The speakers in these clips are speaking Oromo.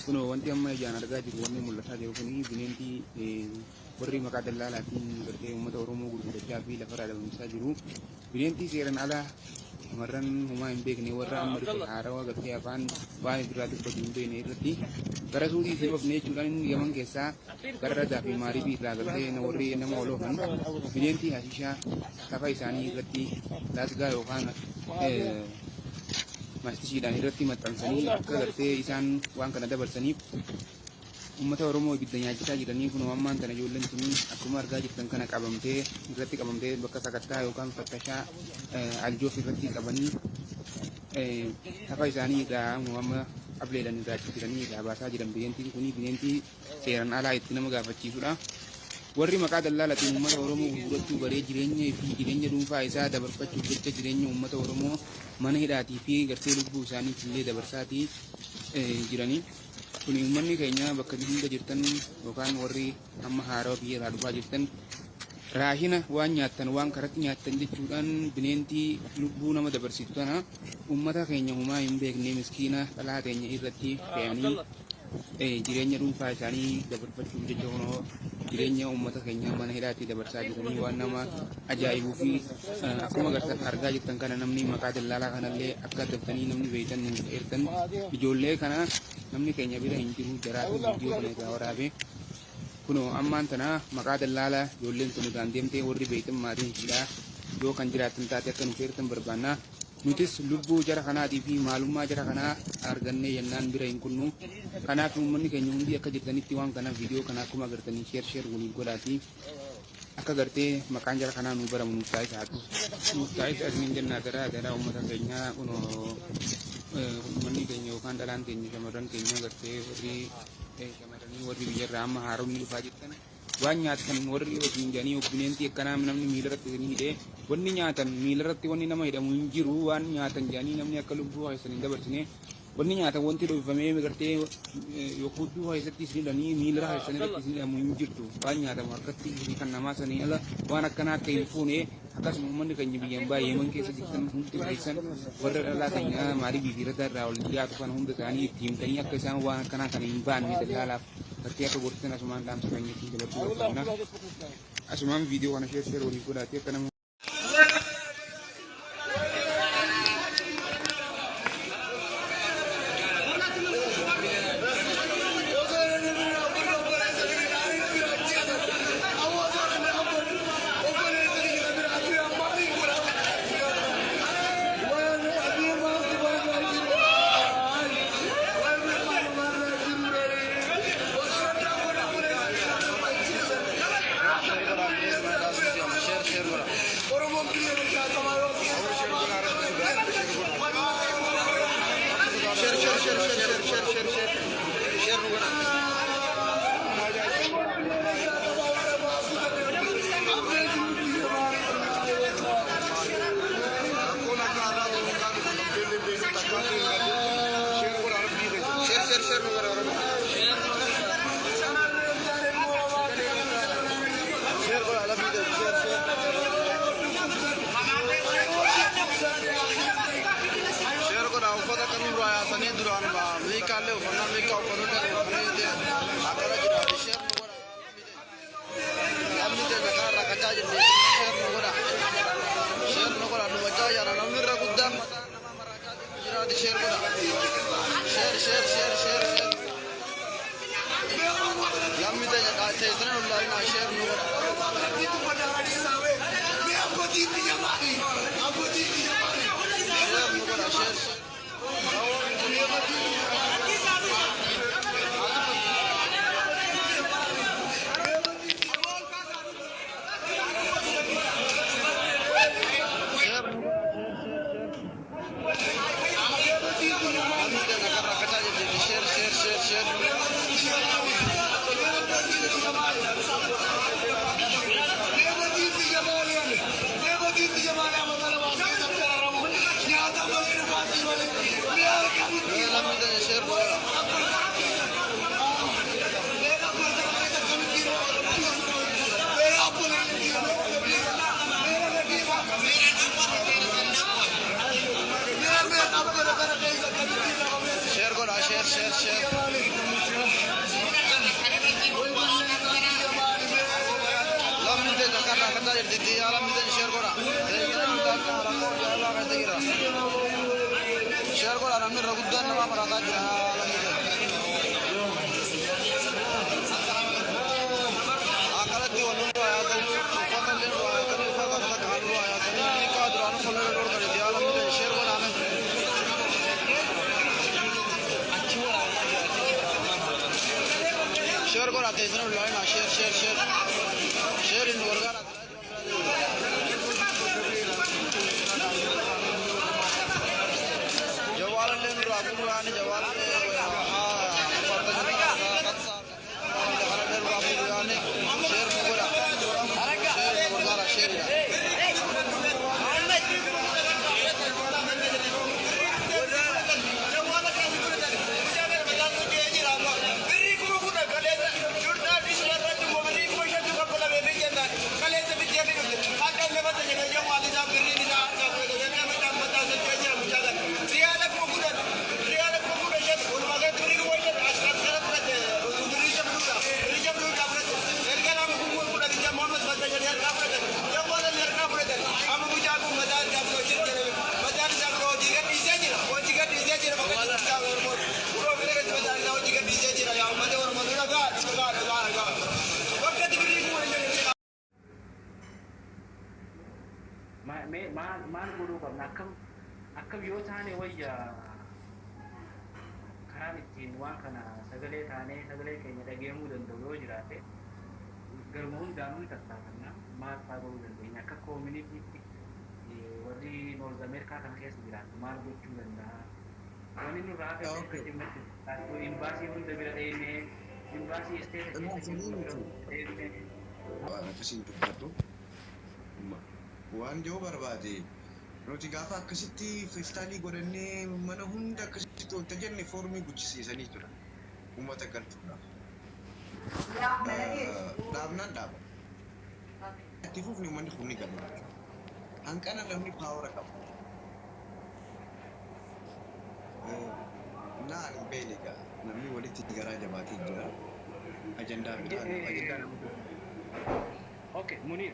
kuno wanti amma ijaan argaa jiru wanni mul'ataa jiru kuni bineentii warri maqaa dallaalaatiin gartee uummata Oromoo gurguddachaa fi lafarraa dhabamsiisaa jiru. Bineentii seeraan alaa shamarran homaa hin beekne warra amma dhufe haarawaa gartee afaan waan biraa dubbatu hin beekne irratti gara suutii fi dhufne jechuudhaan Yaman keessaa gara Radaa fi Maaribii irraa gartee warri nama oloofan bineentii hashishaa tafa isaanii irratti laasgaa yookaan mastishiidhaan irratti maxxansanii akka gartee isaan waan kana dabarsaniif uummata Oromoo ibidda nyaachisaa jiranii kun ammaan kana ijoolleen sun akkuma argaa jirtan kana qabamtee irratti qabamtee bakka sakattaa yookaan fattashaa aljoof irratti qabanii tafa isaanii irraa amma ableedhaan irraa jiranii irraa baasaa jiran bineentiin kun bineentii seeraan alaa itti nama gaafachiisudha. Warri maqaa dallaalaatiin uummata Oromoo gurgurachuu baree jireenya dhuunfaa isaa dabarfachuuf jecha jireenya uummata Oromoo mana hidhaatii fi gartee lubbuu isaaniitti illee dabarsaatii jiranii. Kun uummanni keenya bakka hunda jirtan yookaan warri amma haarawaa biyya irraa dhufaa jirtan raashina waan nyaattan waan karatti nyaattan jechuudhaan bineentii lubbuu nama dabarsitu kana uummata keenya homaa hin beekne miskiina dhalaa keenya irratti fe'anii jireenya dhuunfaa isaanii dabarfachuuf jecha kunoo jireenya uummata keenya mana hidhaatii dabarsaa jiranii waan nama ajaa'ibuu fi akkuma argaa jirtan kana namni maqaa dallaalaa kanallee akka dabtanii namni beektan nuuf eertan ijoollee kana namni keenya bira hin jiru jaraatu viidiyoo kana irraa waraabe kunoo ammaan tana maqaa dallaalaa ijoolleen sun irraan deemtee warri beektan maatiin ishiidhaa yoo kan jiraatan taate akka nuuf eertan barbaanna. Nutis lubbuu jara kanaatii fi maalummaa jara kanaa argannee yennaan bira hin kunnu. Kanaaf uummanni keenya hundi akka jirtanitti waan kanaaf viidiyoo kana akkuma agartanii sheer waliin godhaatii akka gartee maqaan jara kanaa nu baramu nuuf taa'is haa ta'u. Nuuf taa'is asiniin jennaa garaa uummata keenyaa kunoo uummanni keenya yookaan dhalaan keenya shamarran keenya gartee warri shamarranii warri biyyarraa amma haaromni dhufaa jirtan waan nyaatan warri wajjin jedhanii bineentii akkanaa namni miila irratti hidhee wanni nyaatan miila irratti wanni nama hidhamu hin jiru waan nyaatan jedhanii namni akka lubbuu keessan hin dabarsine wanni nyaatan wanti dhoofamee gartee hudduu keessatti isin hidhanii miila keessan irratti isin hidhamu hin jirtu waan nyaatamu harkatti kan namaa sanii ala waan akkanaa akka hin fuune akkasuma uummanni keenya biyyaan baay'ee man keessa jirtan hundi keessan warra dhalaa keenya maalii biifirata irraa ol dhiyaatu kana hunda isaanii itti himtanii akka isaan waan akkanaa kana hin baanne dallaalaaf gartee akka gorsisan asumaan dhaamsa keenyatti dabarsuu barbaadna. Asumaan viidiyoo kana sheer waliin godhaatee akka nama share. jirti jaalam bitan share godha share godha namni irra guddaan nama marataa jira akkanatti walloon hayaatanii uffata illee hayaatanii uffata akka kaanuu hayaatanii xiqqaa duraanu follolee dhorkanii jaalam bitan share godha amen share godha teessina ulaaina share inni gargaara jawaalan leen duraa gurguraani jawaalan maal godhuu qabna akkam yoo taane wayya karaan ittiin waan kana sagalee taanee sagalee keenya dhageemuu danda'u yoo jiraate garuma hundaanuu tattaafanna maal fa'aa godhuu dandeenya akka koominitiitti warri noorz ameerikaa kana keessa jiraatu maal gochuu danda'a wanni nurraa hafe akka jimmatti imbaasii hunda bira dheenee imbaasii isteeta keessatti waan joo barbaade nuti gaafa akkasitti feestaalii godhannee mana hunda akkasitti wanta jenne foormii guchisiisanii jira uummata galchuudhaaf dhaabnaan dhaaba itti fufni uummanni kun ni galu hanqana lamni paawara qabu naan hin beene egaa namni walitti garaa jabaatee jira ajandaa biraa okay Munir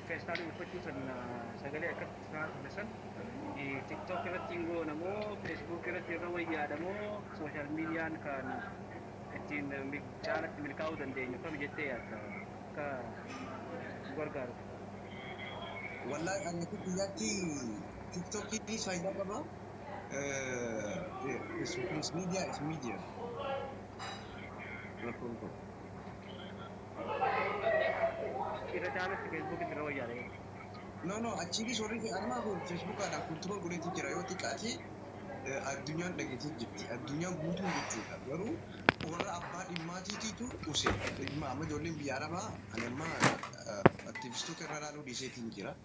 feestaalii uffachuusan sagalee akkatti isaan fudhatan tiktok irratti hin goonamoo feesbuuk irratti irra wayyaadamoo sooshaal miidiyaan kan ittiin caalatti milkaa'uu dandeenyu kam jettee yaadda akka gargaaru wallahi ani kuyyatti tiktokii faayidaa qaba Facebook media is media rakkoon kun irra caalatti feesbuuk irra wayyaadee no achiinis warri anuma kun feesbuukaadhaan kultuura godheetu jira yoo xiqqaate addunyaan dhageetee jirti addunyaan guutuu jechuudha garuu warra abbaa dhimmaatiitiitu qusee dhimma amma ijoolleen biyya arabaa ani amma aktiivistoota irra ilaaluu dhiiseetiin jira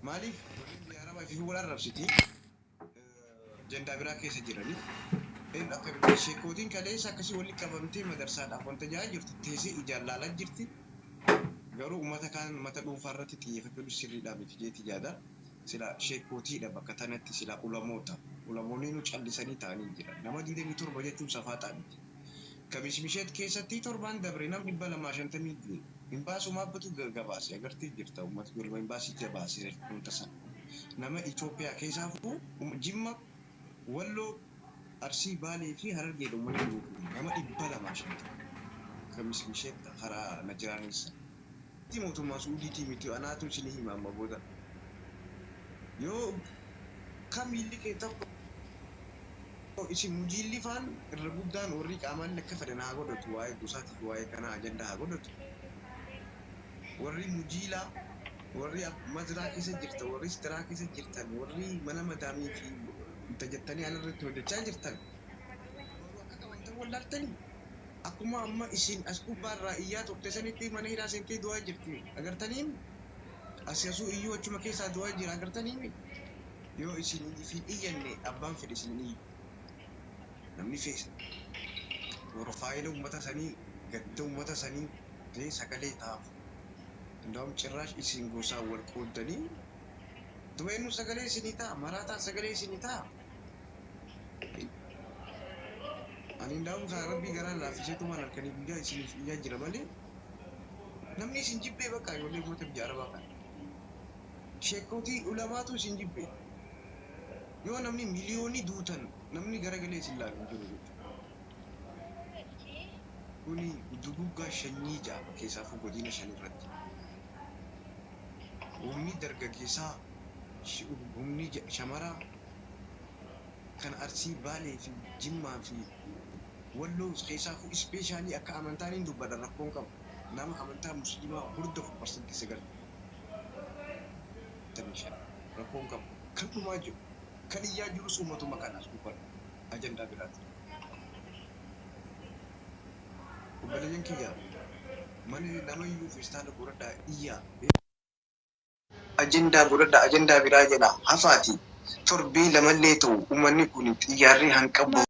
maaliif ijoolleen biyya arabaa fi wal arrabsitii jandaa biraa keessa jiranii akka sheekootiin kaleessa akkasii walitti qabamtee madarsaadhaaf wanta jaa jirti teessee ijaan laalaa jirti garuu uummata kaan mata dhuunfaa irratti xiyyeeffachuu sirriidhaa miti jeeti jaada sila sheekootiidha bakka tanatti sila ulamoota ulamoonni nu callisanii ta'anii jira nama 27 jechuun safaa ta'anii kamishmisheet keessatti torbaan dabre nam 250 imbaasuma abbatu gabaase agartee jirta uummata golba imbaasii gabaase hunta san nama Itoophiyaa keessaafuu Jimma Walloo Arsii Baalee fi Harargee dhumanii nama 250 kamishmisheet karaa Najiraanissa mootummaa Suudiitii miti anaatu isin hima amma booda yoo kamilli kee tokko isin mujiilli faan irra guddaan warri qaamaan akka fedhan haa godhatu waa'ee gosaatiif waa'ee kana ajandaa haa godhatu warri mujiilaa warri mazraa keessa jirtan warri istiraa keessa jirtan warri mana madaamii fi tajaajilanii alirratti hojjechaa jirtan akka qabantan wallaaltanii akkuma amma isin as gubbaarraa iyyaa turte sanitti mana hidhaa seentee du'aa jirti agartanii asiyasuu iyyuu achuma keessaa du'aa jira agartanii yoo isin fi iyyanne abbaan fedhe isin iyyu namni feesa warra faayila uummata sanii gadda uummata sanii sagalee ta'aaf እንደውም ጭራሽ isin gosaa wal qooddanii du'eennu sagalee isinii ta'a maraataan sagalee isinii ta'a ani ndaa'um saa rabbii garaa laafisee tumaan halkanii guyyaa isiniif iyyaa jira malee namni sin jibbee bakka ijoollee goota biyya arabaa kan sheekotii ulamaatu sin jibbee yoo namni miliyoonii duutan namni garagalee sin laalu jiru jechuudha. Kuni duguggaa shanyii jaaba keessaafuu godina shan irratti. Humni dargaggeessaa humni shamaraa kan Arsii Baalee fi Jimmaa fi Walloo keessaafuu ispeeshaalii akka amantaan hin dubbatan rakkoon qabu. Nama amantaa musliimaa hordofu parsantii 9 rakkoon qabu. Kan dhumaa jiru kan iyyaa jirus uummatuma kanaas dubbatu ajandaa biraati. Obboleeyyan kiyyaa mana nama iyyuu feestaala godhadhaa iyyaa ajandaa godhadhaa ajandaa biraa jedha hafaati torbee lamallee ta'u uummanni kun xiyyaarri hanqabu.